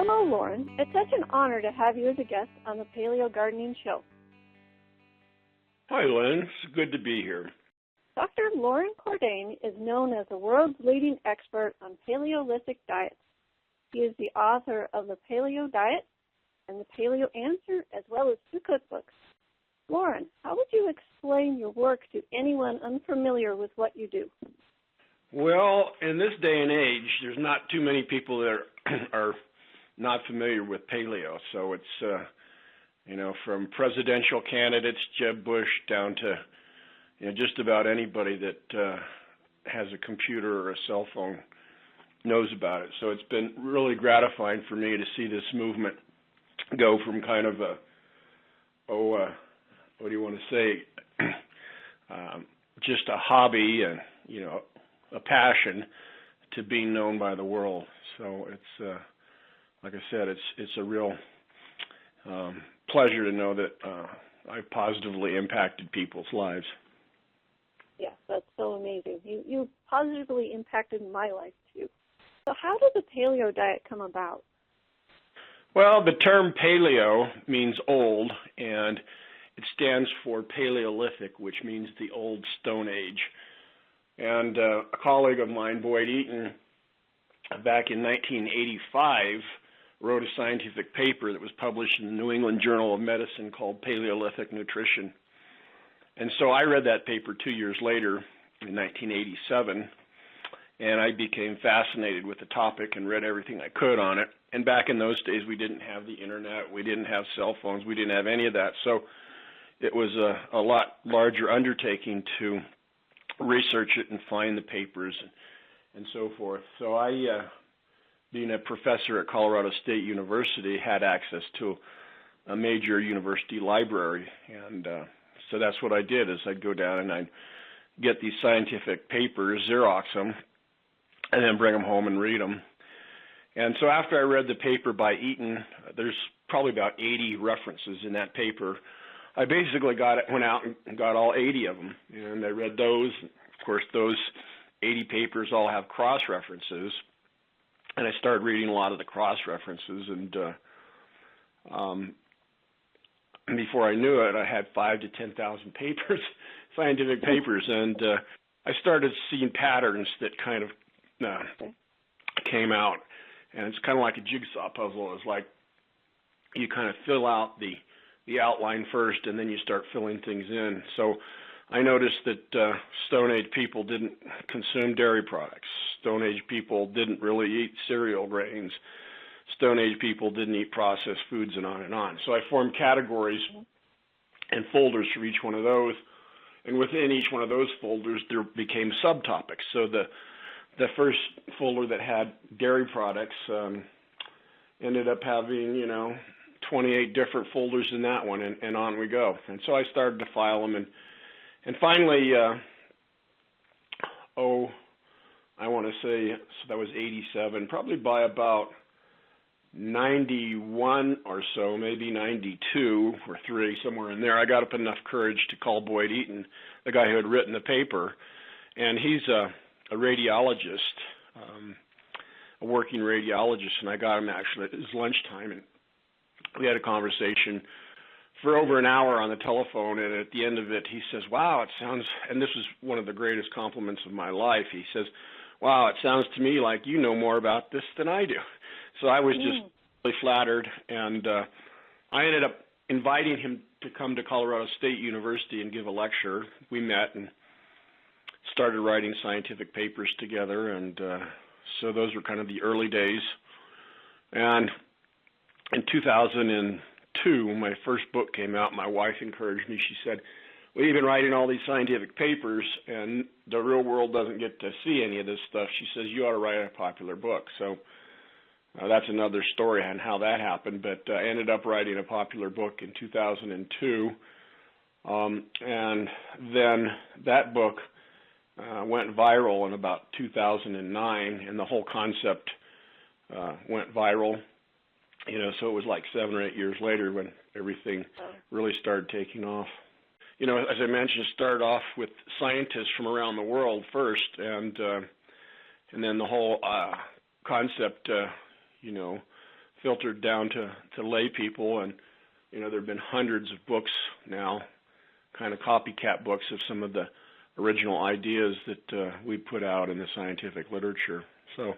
Hello, Loren. It's such an honor to have you as a guest on the Paleo Gardening Show. Hi, Lynn. It's good to be here. Dr. Loren Cordain is known as the world's leading expert on Paleolithic diets. He is the author of the Paleo Diet and the Paleo Answer, as well as 2 cookbooks. Loren, how would you explain your work to anyone unfamiliar with what you do? Well, in this day and age, there's not too many people that are not familiar with paleo. So it's, from presidential candidates, Jeb Bush, down to, just about anybody that has a computer or a cell phone knows about it. So it's been really gratifying for me to see this movement go from kind of just a hobby and, a passion to being known by the world. So it's, like I said, it's a real pleasure to know that I've positively impacted people's lives. Yes, that's so amazing. You positively impacted my life, too. So how did the paleo diet come about? Well, the term paleo means old, and it stands for Paleolithic, which means the old Stone Age. And a colleague of mine, Boyd Eaton, back in 1985, wrote a scientific paper that was published in the New England Journal of Medicine called Paleolithic Nutrition. And so I read that paper 2 years later, in 1987, and I became fascinated with the topic and read everything I could on it. And back in those days, we didn't have the internet, we didn't have cell phones, we didn't have any of that. So it was a lot larger undertaking to research it and find the papers and so forth. So I, being a professor at Colorado State University, had access to a major university library. And so that's what I did, is I'd go down and I'd get these scientific papers, Xerox them, and then bring them home and read them. And so after I read the paper by Eaton, there's probably about 80 references in that paper. I basically went out and got all 80 of them, and I read those. Of course, those 80 papers all have cross-references, and I started reading a lot of the cross-references, and before I knew it, I had 5,000 to 10,000 papers, scientific papers, and I started seeing patterns that kind of came out, and it's kind of like a jigsaw puzzle. It's like you kind of fill out the outline first, and then you start filling things in. So I noticed that Stone Age people didn't consume dairy products. Stone Age people didn't really eat cereal grains. Stone Age people didn't eat processed foods, and on and on. So I formed categories and folders for each one of those, and within each one of those folders there became subtopics. So the first folder that had dairy products ended up having, 28 different folders in that one, and on we go. And so I started to file them, and finally, I want to say, so that was 87, probably by about 91 or so, maybe 92 or 3, somewhere in there, I got up enough courage to call Boyd Eaton, the guy who had written the paper, and he's a radiologist, a working radiologist, and I got him actually at his lunchtime, and we had a conversation for over an hour on the telephone, and at the end of it, he says, wow, it sounds, and this was one of the greatest compliments of my life, he says, wow, it sounds to me like you know more about this than I do. So I was just really flattered, and I ended up inviting him to come to Colorado State University and give a lecture. We met and started writing scientific papers together, and so those were kind of the early days. And in 2002, my first book came out. My wife encouraged me. She said, well, you've been writing all these scientific papers, and the real world doesn't get to see any of this stuff. She says, you ought to write a popular book. So that's another story on how that happened, but I ended up writing a popular book in 2002, and then that book went viral in about 2009, and the whole concept went viral. So it was like 7 or 8 years later when everything really started taking off. As I mentioned, started off with scientists from around the world first, and then the whole concept, filtered down to lay people, and there have been hundreds of books now, kind of copycat books of some of the original ideas that we put out in the scientific literature. So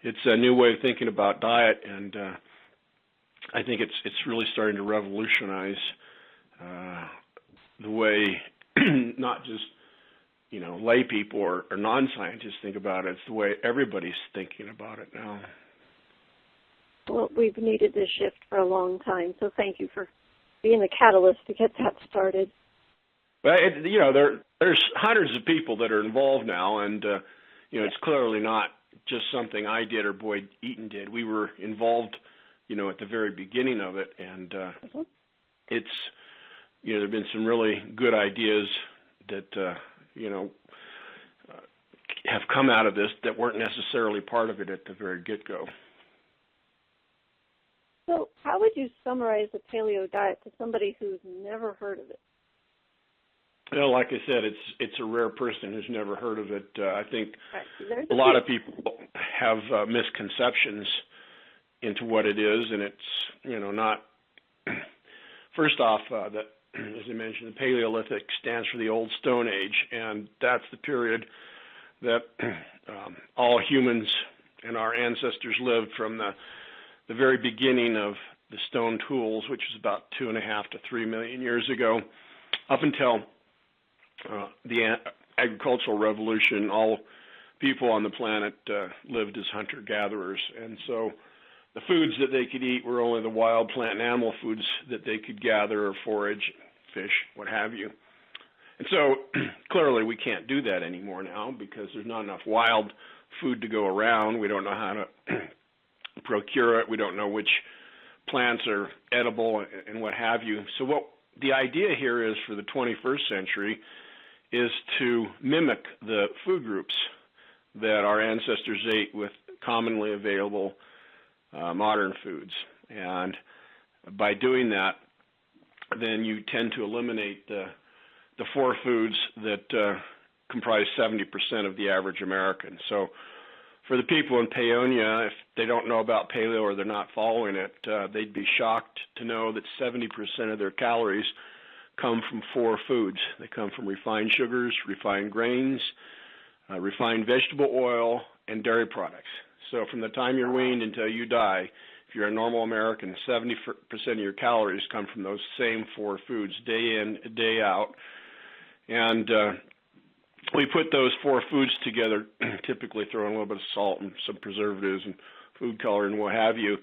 it's a new way of thinking about diet, and I think it's really starting to revolutionize the way not just lay people or non-scientists think about it. It's the way everybody's thinking about it now. Well, we've needed this shift for a long time, so thank you for being the catalyst to get that started. But there's hundreds of people that are involved now, and it's clearly not just something I did or Boyd Eaton did. We were involved, at the very beginning of it, and it's there have been some really good ideas that have come out of this that weren't necessarily part of it at the very get-go. So how would you summarize the paleo diet to somebody who's never heard of it? Like I said, it's a rare person who's never heard of it. I think right. a lot of people have misconceptions into what it is, and it's not. First off, that as I mentioned, the Paleolithic stands for the Old Stone Age, and that's the period that all humans and our ancestors lived from the very beginning of the stone tools, which was about 2.5 to 3 million years ago, up until the agricultural revolution. All people on the planet lived as hunter-gatherers, and so the foods that they could eat were only the wild plant and animal foods that they could gather or forage, fish, what have you. And so clearly we can't do that anymore now because there's not enough wild food to go around. We don't know how to procure it. We don't know which plants are edible and what have you. So what the idea here is for the 21st century is to mimic the food groups that our ancestors ate with commonly available modern foods. And by doing that, then you tend to eliminate the four foods that comprise 70% of the average American. So for the people in Paonia, if they don't know about paleo or they're not following it, they'd be shocked to know that 70% of their calories come from four foods. They come from refined sugars, refined grains, refined vegetable oil, and dairy products. So from the time you're weaned until you die, if you're a normal American, 70% of your calories come from those same four foods, day in, day out. And we put those four foods together, typically throw in a little bit of salt and some preservatives and food color and what have you,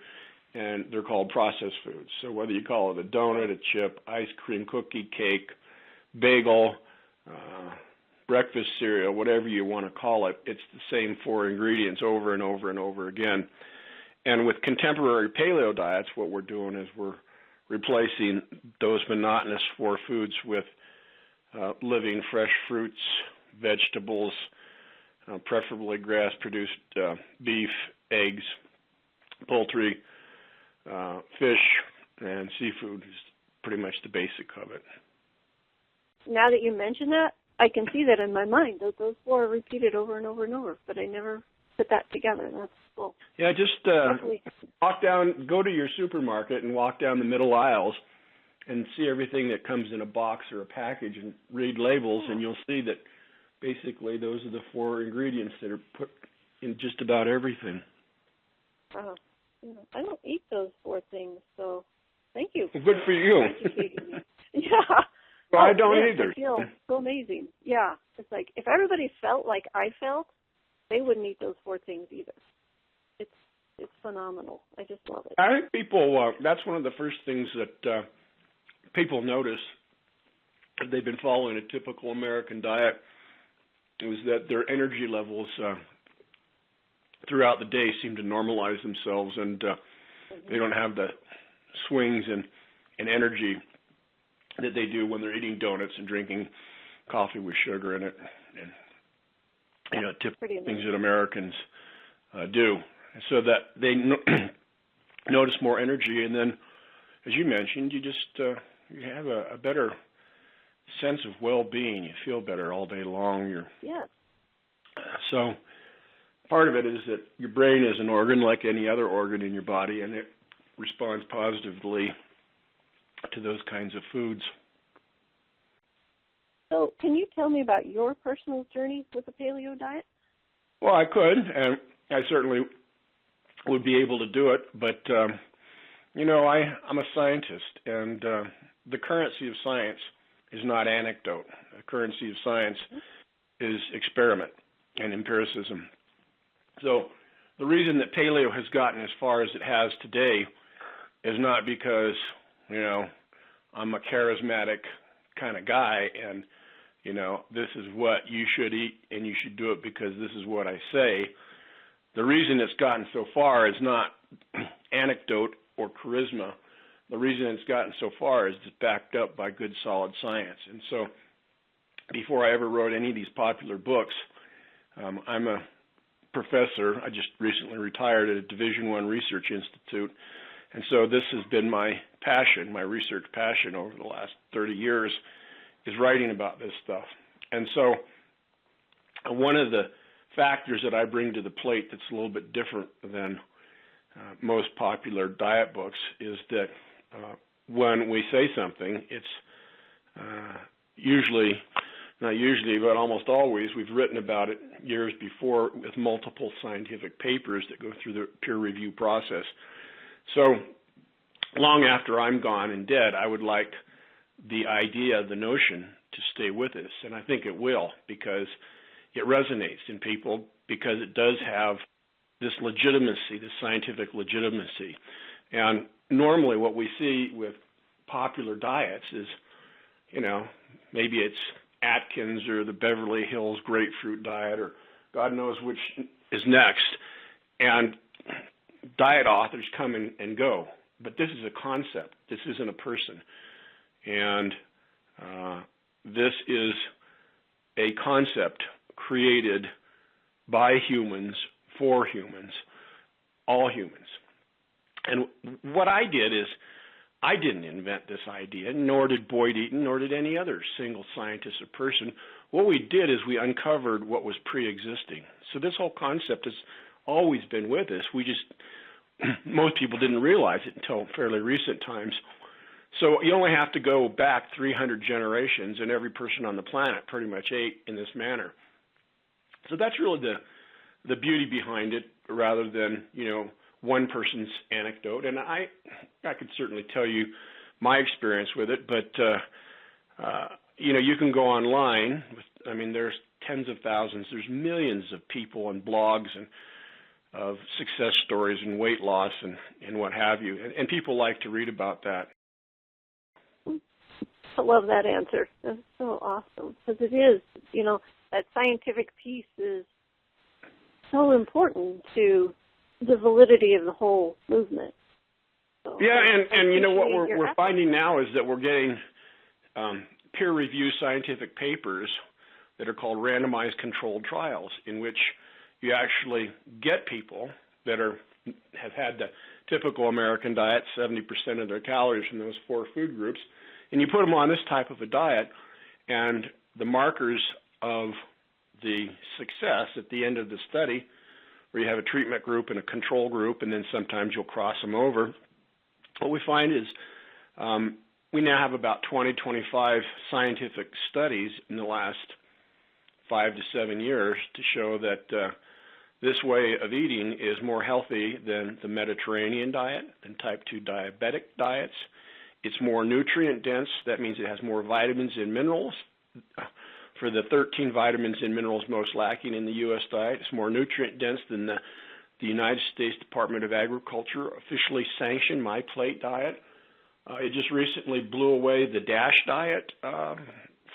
and they're called processed foods. So whether you call it a donut, a chip, ice cream, cookie, cake, bagel, breakfast cereal, whatever you want to call it, it's the same four ingredients over and over and over again. And with contemporary paleo diets, what we're doing is we're replacing those monotonous four foods with living fresh fruits, vegetables, preferably grass-produced beef, eggs, poultry, fish, and seafood is pretty much the basic of it. Now that you mention that, I can see that in my mind. Those four are repeated over and over and over, but I never put that together. That's cool. Yeah, just walk down, go to your supermarket and walk down the middle aisles and see everything that comes in a box or a package and read labels, and you'll see that basically those are the four ingredients that are put in just about everything. Oh, I don't eat those four things, so thank you. Well, good for you. Yeah. Well, I don't either. I feel so amazing. Yeah. It's like if everybody felt like I felt, they wouldn't eat those four things either. It's phenomenal. I just love it. I think people, that's one of the first things that people notice if they've been following a typical American diet is that their energy levels throughout the day seem to normalize themselves, and they don't have the swings in energy that they do when they're eating donuts and drinking coffee with sugar in it, and typical things that Americans do, so that they notice more energy, and then, as you mentioned, you just you have a better sense of well-being. You feel better all day long. So part of it is that your brain is an organ like any other organ in your body, and it responds positively to those kinds of foods. So can you tell me about your personal journey with the paleo diet? Well, I could, and I certainly would be able to do it, but, I'm a scientist, and the currency of science is not anecdote. The currency of science is experiment and empiricism. So the reason that paleo has gotten as far as it has today is not because, I'm a charismatic kind of guy and, this is what you should eat and you should do it because this is what I say. The reason it's gotten so far is not anecdote or charisma. The reason it's gotten so far is it's backed up by good, solid science. And so before I ever wrote any of these popular books, I'm a professor. I just recently retired at a Division I research institute. And so this has been my passion, my research passion over the last 30 years, is writing about this stuff. And so one of the factors that I bring to the plate that's a little bit different than most popular diet books is that when we say something, it's not usually, but almost always, we've written about it years before with multiple scientific papers that go through the peer review process. So long after I'm gone and dead, I would like the idea, the notion, to stay with us, and I think it will, because it resonates in people, because it does have this legitimacy, this scientific legitimacy. And normally what we see with popular diets is, maybe it's Atkins or the Beverly Hills grapefruit diet or God knows which is next. And diet authors come and go. But this is a concept. This isn't a person. And this is a concept created by humans, for humans, all humans. And what I did is I didn't invent this idea, nor did Boyd Eaton, nor did any other single scientist or person. What we did is we uncovered what was pre-existing. So this whole concept has always been with us. We just, most people didn't realize it until fairly recent times. So you only have to go back 300 generations, and every person on the planet pretty much ate in this manner. So that's really the beauty behind it, rather than, one person's anecdote. And I could certainly tell you my experience with it, but, you can go online. There's tens of thousands, there's millions of people and blogs and of success stories and weight loss and what have you. And people like to read about that. I love that answer. That's so awesome, because it is, that scientific piece is so important to the validity of the whole movement. So, yeah, and what we're finding now is that we're getting peer-reviewed scientific papers that are called randomized controlled trials, in which you actually get people that have had the typical American diet, 70% of their calories from those 4 food groups, and you put them on this type of a diet, and the markers of the success at the end of the study, where you have a treatment group and a control group, and then sometimes you'll cross them over. What we find is we now have about 20, 25 scientific studies in the last 5 to 7 years to show that this way of eating is more healthy than the Mediterranean diet, than type 2 diabetic diets. It's more nutrient dense. That means it has more vitamins and minerals. For the 13 vitamins and minerals most lacking in the U.S. diet, it's more nutrient dense than the United States Department of Agriculture officially sanctioned My Plate diet. It just recently blew away the DASH diet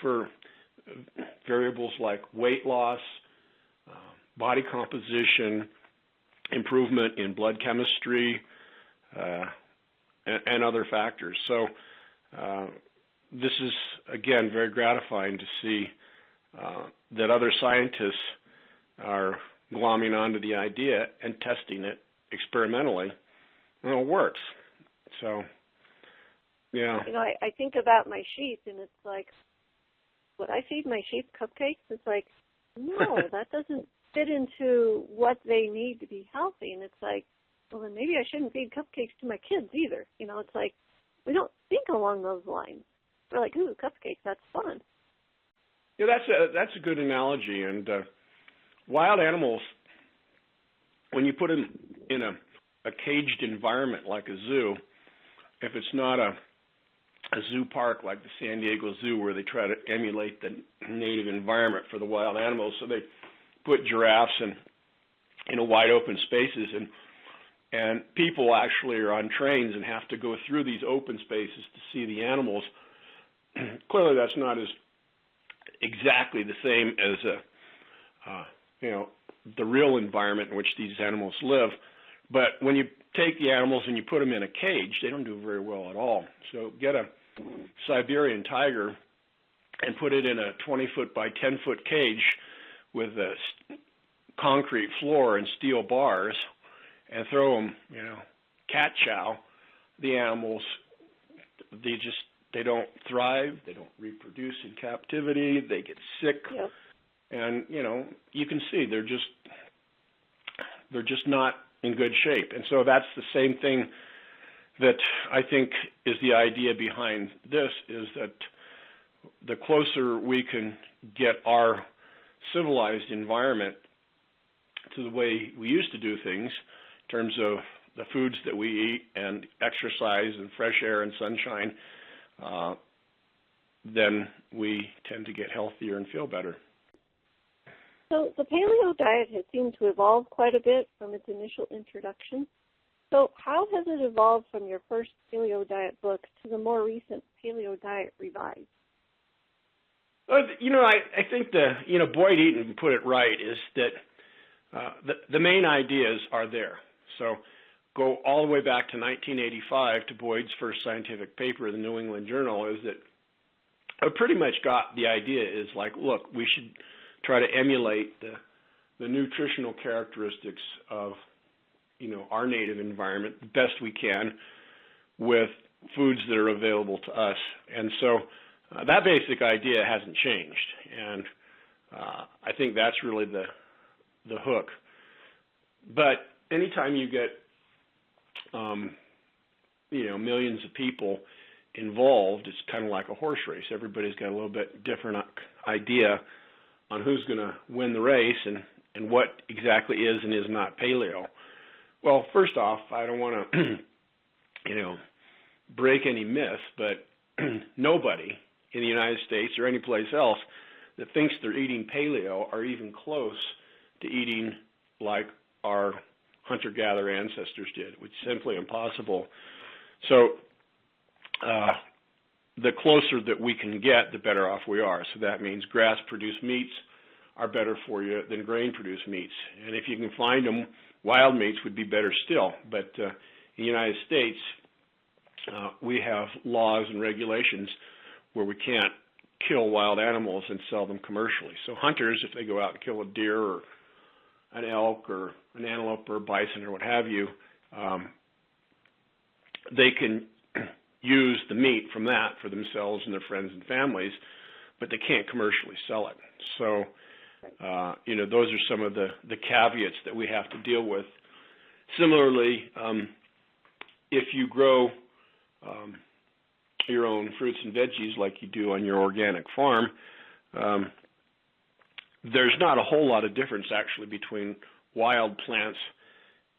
for variables like weight loss, body composition, improvement in blood chemistry, and other factors. So this is, again, very gratifying to see that other scientists are glomming onto the idea and testing it experimentally, and it works. So, yeah. I think about my sheep, and it's like, would I feed my sheep cupcakes? It's like, no, that doesn't fit into what they need to be healthy. And it's like, well, then maybe I shouldn't feed cupcakes to my kids either. You know, it's like we don't think along those lines. We're like, ooh, cupcakes, that's fun. Yeah, that's a good analogy. And wild animals, when you put them in a caged environment like a zoo, if it's not a zoo park like the San Diego Zoo where they try to emulate the native environment for the wild animals, so they put giraffes in wide open spaces, and people actually are on trains and have to go through these open spaces to see the animals. Clearly, that's not as exactly the same as the real environment in which these animals live. But when you take the animals and you put them in a cage, they don't do very well at all. So get a Siberian tiger and put it in a 20-foot by 10-foot cage with a concrete floor and steel bars, and throw them, cat chow. The animals, they don't thrive. They don't reproduce in captivity. They get sick. Yep. And, you can see they're just not in good shape. And so that's the same thing that I think is the idea behind this, is that the closer we can get our civilized environment to the way we used to do things in terms of the foods that we eat and exercise and fresh air and sunshine, then we tend to get healthier and feel better. So the paleo diet has seemed to evolve quite a bit from its initial introduction. So how has it evolved from your first paleo diet book to the more recent Paleo Diet Revised? I think Boyd Eaton put it right, is that the main ideas are there. So go all the way back to 1985 to Boyd's first scientific paper in the New England Journal, is that I pretty much got the idea is like, look, we should try to emulate the nutritional characteristics of, our native environment the best we can with foods that are available to us. And so that basic idea hasn't changed. And I think that's really the hook. But anytime you get, millions of people involved, it's kind of like a horse race. Everybody's got a little bit different idea on who's going to win the race and what exactly is and is not paleo. Well, first off, I don't want to, break any myths, but nobody in the United States or any place else that thinks they're eating paleo are even close to eating like our hunter-gatherer ancestors did, which is simply impossible. So the closer that we can get, the better off we are. So that means grass-produced meats are better for you than grain-produced meats. And if you can find them, wild meats would be better still. But in the United States, we have laws and regulations where we can't kill wild animals and sell them commercially. So hunters, if they go out and kill a deer or an elk or an antelope or a bison or what have you, they can use the meat from that for themselves and their friends and families, but they can't commercially sell it. So, those are some of the caveats that we have to deal with. Similarly, if you grow your own fruits and veggies like you do on your organic farm, there's not a whole lot of difference actually between wild plants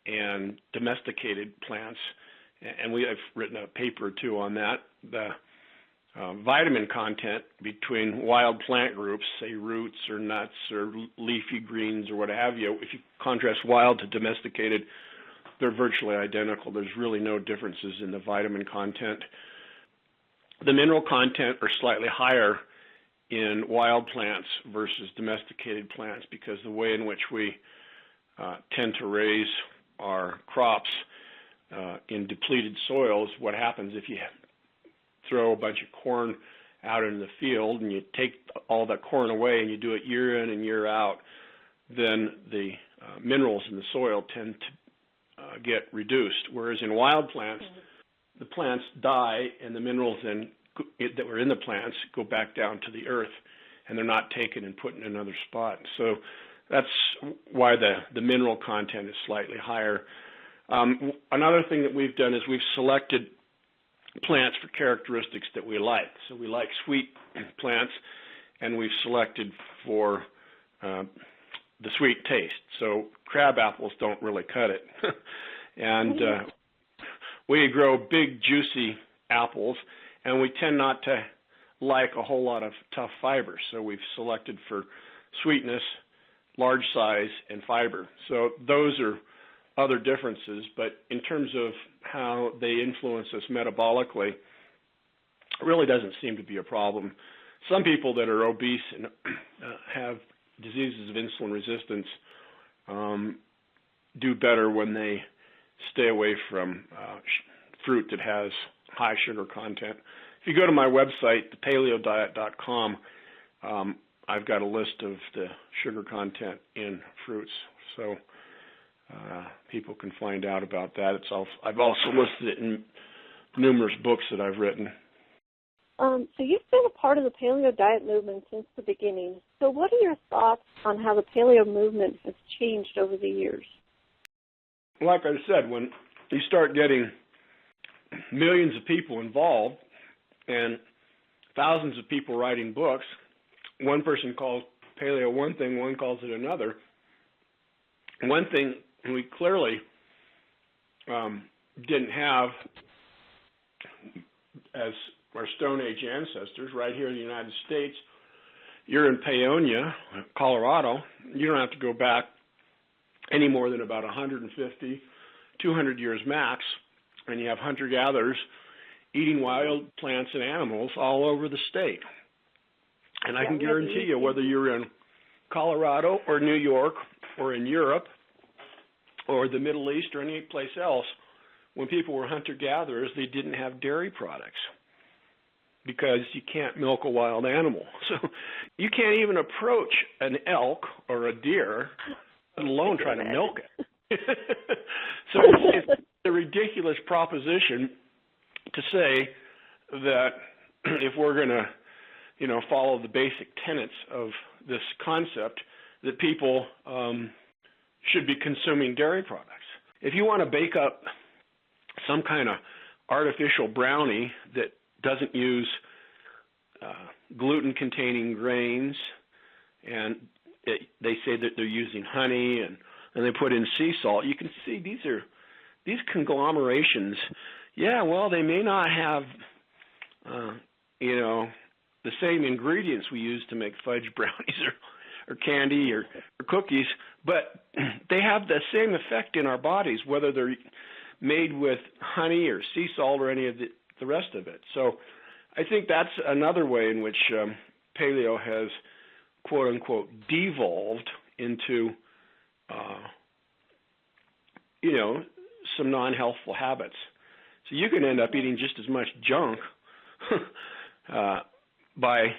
and domesticated plants. And I've written a paper too on that. The vitamin content between wild plant groups, say roots or nuts or leafy greens or what have you, if you contrast wild to domesticated, they're virtually identical. There's really no differences in the vitamin content. The mineral content are slightly higher in wild plants versus domesticated plants because the way in which we tend to raise our crops in depleted soils, what happens if you throw a bunch of corn out in the field and you take all that corn away and you do it year in and year out, then the minerals in the soil tend to get reduced. Whereas in wild plants, the plants die and the minerals then that were in the plants go back down to the earth and they're not taken and put in another spot. So that's why the mineral content is slightly higher. Another thing that we've done is we've selected plants for characteristics that we like. So we like sweet plants, and we've selected for the sweet taste. So crab apples don't really cut it. And we grow big, juicy apples, and we tend not to like a whole lot of tough fiber. So we've selected for sweetness, large size, and fiber. So those are other differences, but in terms of how they influence us metabolically, it really doesn't seem to be a problem. Some people that are obese and have diseases of insulin resistance do better when they stay away from fruit that has high sugar content. If you go to my website, thepaleodiet.com, I've got a list of the sugar content in fruits, so people can find out about that. I've also listed it in numerous books that I've written. So you've been a part of the Paleo Diet movement since the beginning. So what are your thoughts on how the Paleo movement has changed over the years? Like I said, when you start getting millions of people involved and thousands of people writing books, one person calls paleo one thing, one calls it another. One thing we clearly didn't have as our Stone Age ancestors right here in the United States. You're in Paonia, Colorado. You don't have to go back any more than about 150, 200 years max, and you have hunter-gatherers eating wild plants and animals all over the state. And I can guarantee you, whether you're in Colorado or New York or in Europe or the Middle East or any place else, when people were hunter-gatherers, they didn't have dairy products because you can't milk a wild animal. So you can't even approach an elk or a deer, let alone try to milk it. So it's a ridiculous proposition to say that if we're going to, follow the basic tenets of this concept, that people should be consuming dairy products. If you want to bake up some kind of artificial brownie that doesn't use gluten-containing grains, and they say that they're using honey and they put in sea salt, you can see these conglomerations. Yeah, well, they may not have, the same ingredients we use to make fudge brownies or candy or cookies, but they have the same effect in our bodies, whether they're made with honey or sea salt or any of the rest of it. So I think that's another way in which paleo has, quote-unquote, devolved into, some non-healthful habits. So you can end up eating just as much junk by,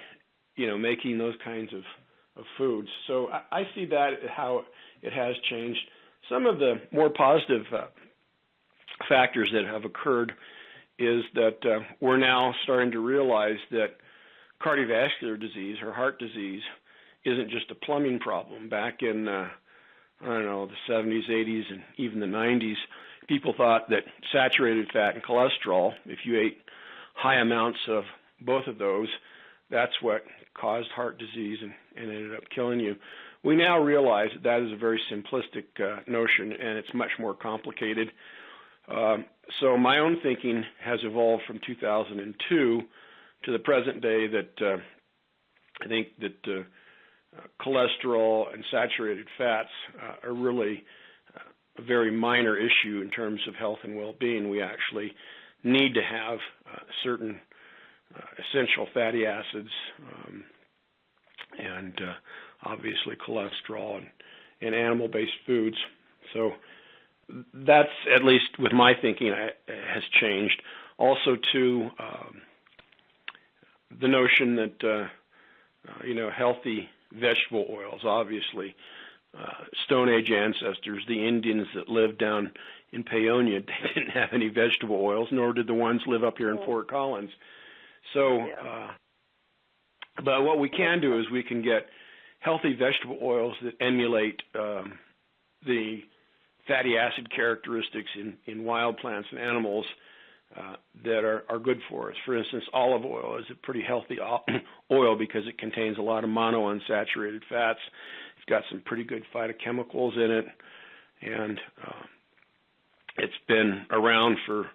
making those kinds of foods. So I see that how it has changed. Some of the more positive factors that have occurred is that we're now starting to realize that cardiovascular disease or heart disease isn't just a plumbing problem. Back in, the 70s, 80s, and even the 90s, people thought that saturated fat and cholesterol, if you ate high amounts of both of those, that's what caused heart disease and ended up killing you. We now realize that is a very simplistic notion, and it's much more complicated. So my own thinking has evolved from 2002 to the present day that I think that cholesterol and saturated fats are really a very minor issue in terms of health and well-being. We actually need to have certain essential fatty acids and obviously cholesterol and animal-based foods. So that's, at least with my thinking, has changed. Also, too, the notion that, healthy vegetable oils, obviously, Stone Age ancestors, the Indians that lived down in Paonia, they didn't have any vegetable oils, nor did the ones live up here in Fort Collins. So, but what we can do is we can get healthy vegetable oils that emulate the fatty acid characteristics in wild plants and animals that are good for us. For instance, olive oil is a pretty healthy oil because it contains a lot of monounsaturated fats. It's got some pretty good phytochemicals in it, and it's been around for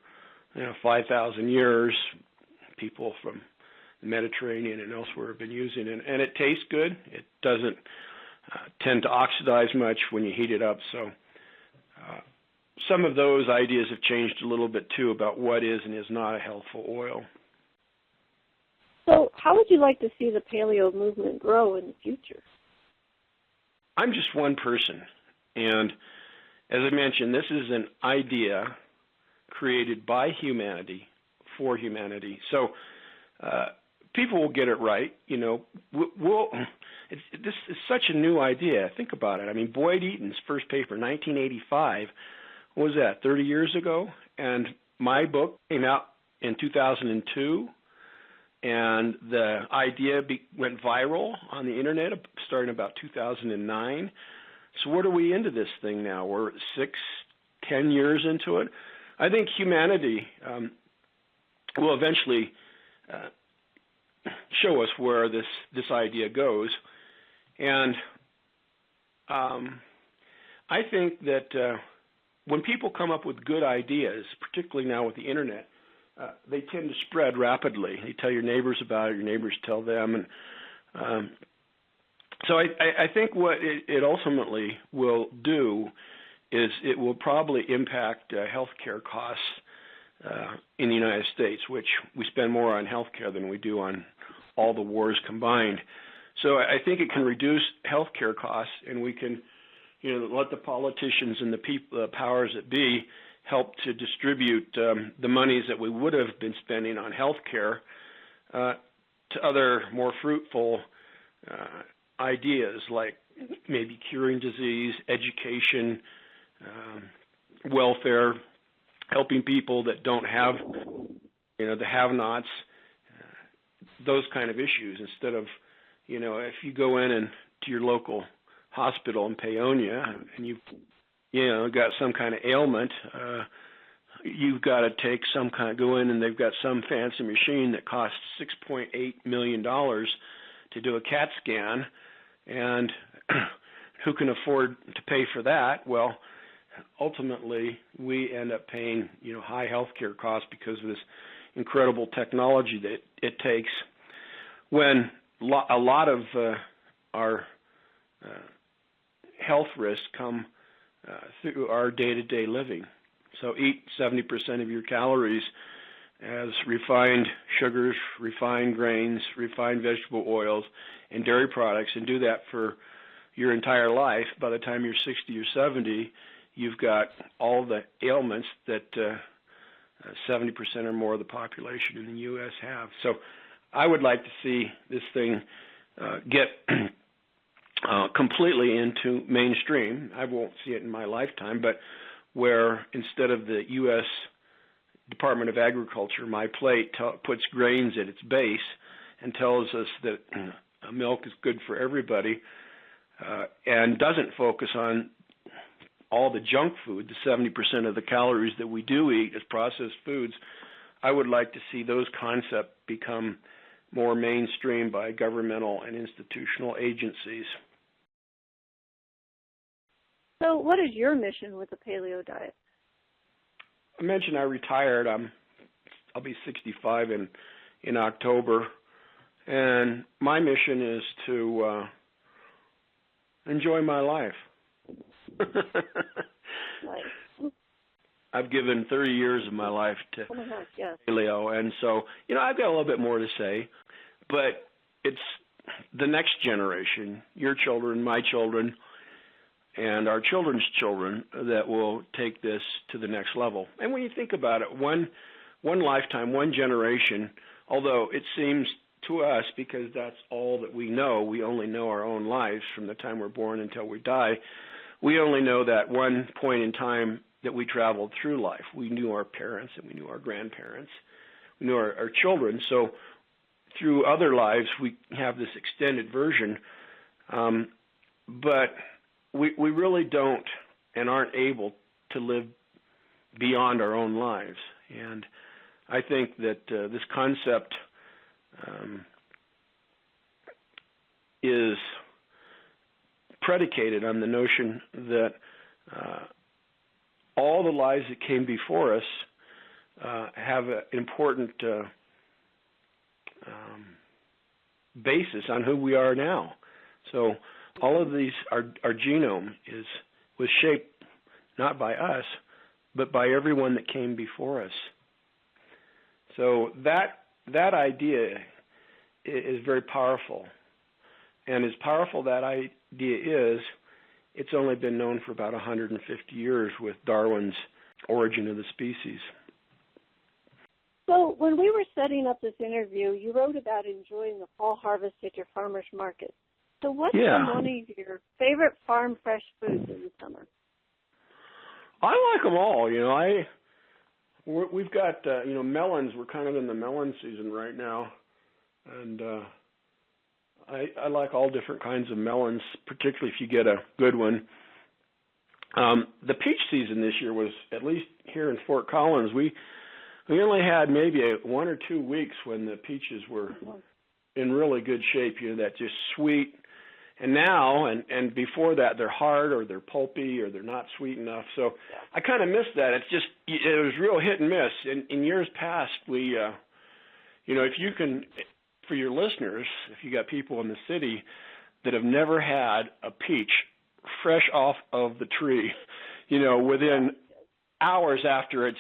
5,000 years. People from the Mediterranean and elsewhere have been using it, and it tastes good. It doesn't tend to oxidize much when you heat it up, so some of those ideas have changed a little bit too about what is and is not a healthful oil. So how would you like to see the paleo movement grow in the future? I'm just one person, and as I mentioned, this is an idea created by humanity for humanity. So people will get it right. This is such a new idea. Think about it. I mean, Boyd Eaton's first paper, 1985, what was that, 30 years ago? And my book came out in 2002, and the idea went viral on the internet starting about 2009. So what are we into this thing now? We're 6-10 years into it. I think humanity will eventually show us where this idea goes. And I think that when people come up with good ideas, particularly now with the internet, they tend to spread rapidly. You tell your neighbors about it, your neighbors tell them. And so I think what it ultimately will do is it will probably impact healthcare costs in the United States, which we spend more on healthcare than we do on all the wars combined. So I think it can reduce healthcare costs, and we can, let the politicians and the powers that be help to distribute the monies that we would have been spending on healthcare to other more fruitful ideas like maybe curing disease, education, welfare, helping people that don't have, the have-nots, those kind of issues. Instead of, if you go in and to your local hospital in Paonia and you've got some kind of ailment, you've got to go in and they've got some fancy machine that costs $6.8 million to do a CAT scan, and who can afford to pay for that? Well, ultimately, we end up paying, high healthcare costs because of this incredible technology that it takes. When a lot of our health risks come through our day-to-day living. So eat 70% of your calories as refined sugars, refined grains, refined vegetable oils, and dairy products, and do that for your entire life. By the time you're 60 or 70, you've got all the ailments that 70% or more of the population in the U.S. have. So I would like to see this thing get completely into mainstream. I won't see it in my lifetime, but where instead of the U.S. Department of Agriculture, My Plate, puts grains at its base and tells us that milk is good for everybody, and doesn't focus on all the junk food, the 70% of the calories that we do eat as processed foods. I would like to see those concepts become more mainstream by governmental and institutional agencies. So what is your mission with the Paleo Diet? I mentioned I retired. I'll be 65 in October, and my mission is to enjoy my life. Nice. I've given 30 years of my life to paleo, and so, I've got a little bit more to say, but it's the next generation, your children, my children, and our children's children that will take this to the next level. And when you think about it, one lifetime, one generation, although it seems to us, because that's all that we know, we only know our own lives from the time we're born until we die, we only know that one point in time that we traveled through life. We knew our parents and we knew our grandparents. We knew our children. So through other lives, we have this extended version. But we really don't and aren't able to live beyond our own lives. And I think that this concept is predicated on the notion that all the lives that came before us have an important basis on who we are now. So all of these, our genome was shaped not by us, but by everyone that came before us. So that idea is very powerful. And as powerful that idea is, it's only been known for about 150 years with Darwin's Origin of the Species. So when we were setting up this interview, you wrote about enjoying the fall harvest at your farmer's market. So what's one of your favorite farm fresh foods in the summer? I like them all. We've got, melons. We're kind of in the melon season right now. And I like all different kinds of melons, particularly if you get a good one. The peach season this year was, at least here in Fort Collins, we only had maybe 1 or 2 weeks when the peaches were in really good shape, that just sweet. And now, and before that, they're hard or they're pulpy or they're not sweet enough. So I kind of missed that. It was real hit and miss. In years past, we, if you can, for your listeners, if you got people in the city that have never had a peach fresh off of the tree, within hours after its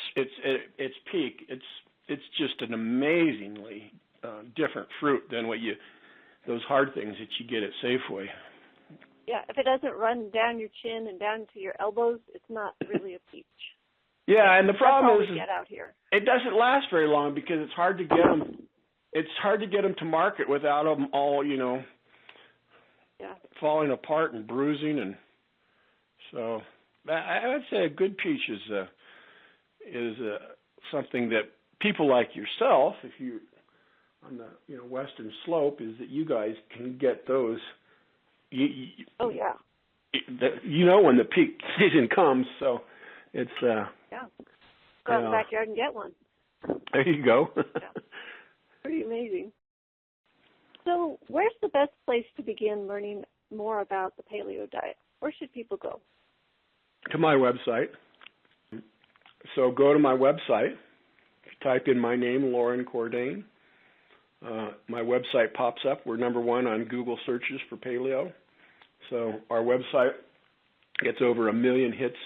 peak, it's just an amazingly different fruit than those hard things that you get at Safeway. Yeah, if it doesn't run down your chin and down to your elbows, it's not really a peach. Yeah, and the problem is get out here. It doesn't last very long because it's hard to get them. It's hard to get them to market without them all, falling apart and bruising, and so I would say a good peach is something that people like yourself, if you on the western slope, is that you guys can get those. Oh yeah. When the peak season comes, so it's Go out in the backyard and get one. There you go. Pretty amazing. So, where's the best place to begin learning more about the paleo diet? Where should people go? To my website. So go to my website. Type in my name, Loren Cordain. My website pops up. We're number 1 on Google searches for paleo. So our website gets over 1 million hits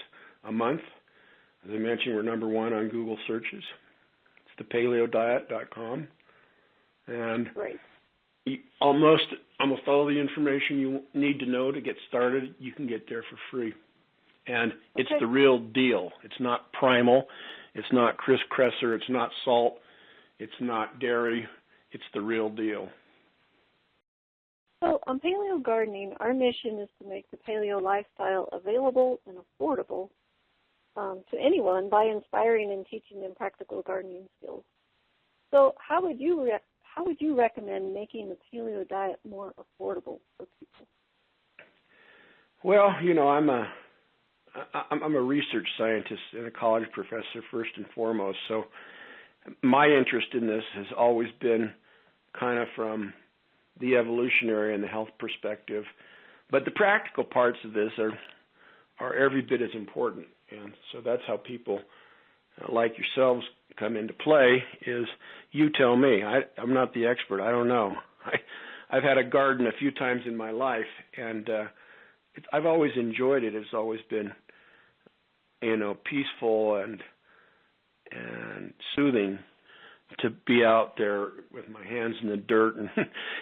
a month. As I mentioned, we're number 1 on Google searches. It's thepaleodiet.com. And almost all the information you need to know to get started, you can get there for free. And it's the real deal. It's not primal. It's not Chris Kresser. It's not salt. It's not dairy. It's the real deal. So on Paleo Gardening, our mission is to make the paleo lifestyle available and affordable to anyone by inspiring and teaching them practical gardening skills. So how would you recommend making the paleo diet more affordable for people? Well, I'm a research scientist and a college professor first and foremost, so my interest in this has always been kind of from the evolutionary and the health perspective, but the practical parts of this are every bit as important, and so that's how people like yourselves come into play. Is you tell me. I'm not the expert. I don't know. I've had a garden a few times in my life, and I've always enjoyed it. It's always been peaceful and soothing to be out there with my hands in the dirt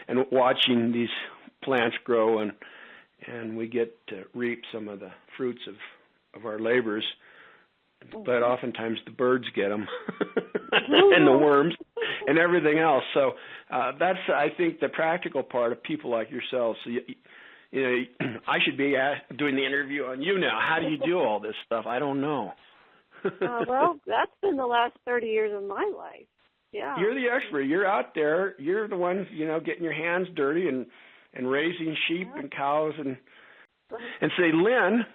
and watching these plants grow, and we get to reap some of the fruits of our labors, but oftentimes the birds get them and the worms and everything else. So that's, I think, the practical part of people like yourselves. So I should be doing the interview on you now. How do you do all this stuff? I don't know. Well, that's been the last 30 years of my life. Yeah. You're the expert. You're out there. You're the one, getting your hands dirty and raising sheep and cows. And say, Lynn,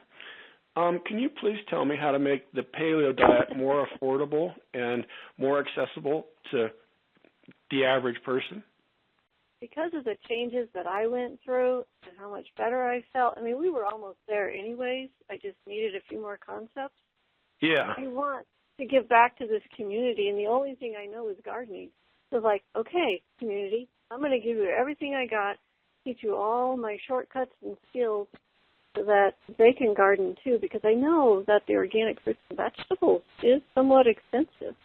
Can you please tell me how to make the paleo diet more affordable and more accessible to the average person? Because of the changes that I went through and how much better I felt, I mean, we were almost there anyways. I just needed a few more concepts. Yeah. I want to give back to this community, and the only thing I know is gardening. So, like, okay, community, I'm going to give you everything I got, teach you all my shortcuts and skills so that they can garden too, because I know that the organic fruits and vegetables is somewhat expensive.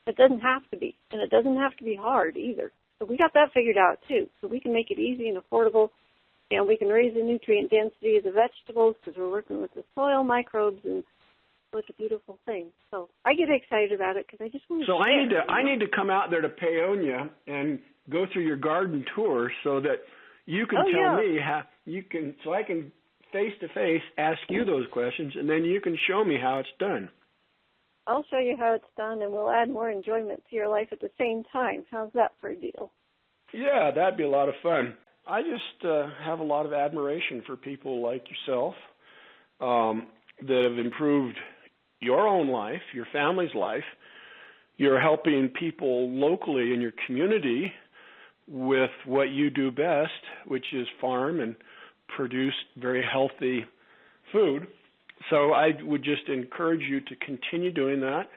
It doesn't have to be, and it doesn't have to be hard either. So we got that figured out too. So we can make it easy and affordable, and we can raise the nutrient density of the vegetables because we're working with the soil microbes, and it's a beautiful thing. So I get excited about it because I just want to. So I need to come out there to Paonia and go through your garden tour so that you can tell me how you can, so I can face to face ask you those questions, and then you can show me how it's done. I'll show you how it's done, and we'll add more enjoyment to your life at the same time. How's that for a deal? Yeah, that'd be a lot of fun. I just have a lot of admiration for people like yourself that have improved your own life, your family's life. You're helping people locally in your community with what you do best, which is farm and produce very healthy food. So I would just encourage you to continue doing that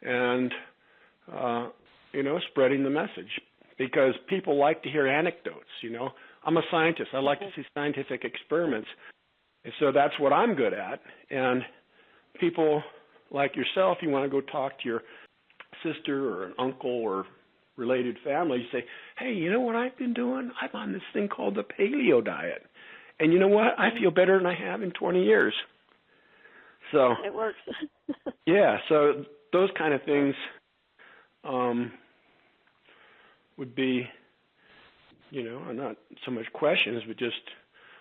and, spreading the message, because people like to hear anecdotes, I'm a scientist. I like to see scientific experiments. And so that's what I'm good at. And people like yourself, you want to go talk to your sister or an uncle or related family, you say, hey, you know what I've been doing? I'm on this thing called the Paleo Diet. And you know what? I feel better than I have in 20 years. So it works. Yeah, so those kind of things would be, not so much questions, but just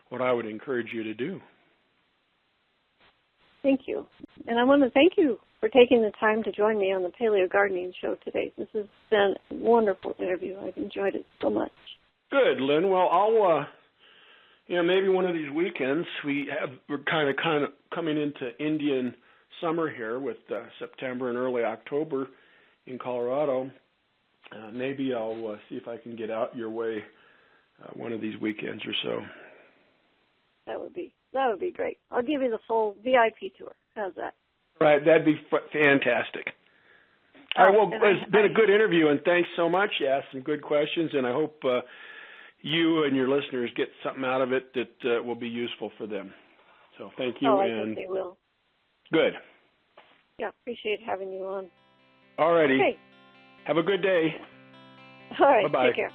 what I would encourage you to do. Thank you. And I want to thank you for taking the time to join me on the Paleo Gardening show today. This has been a wonderful interview. I've enjoyed it so much. Good, Lynn. Well, I'll maybe one of these weekends, we're kind of coming into Indian summer here with September and early October in Colorado. Maybe I'll see if I can get out your way one of these weekends or so. That would be great. I'll give you the full VIP tour. How's that? Right, that'd be fantastic. All right, well, it's been a good interview, and thanks so much. You asked some good questions, and I hope you and your listeners get something out of it that will be useful for them. So thank you. I think they will. Good. Yeah, appreciate having you on. All righty. Okay. Have a good day. All right, Bye-bye. take care.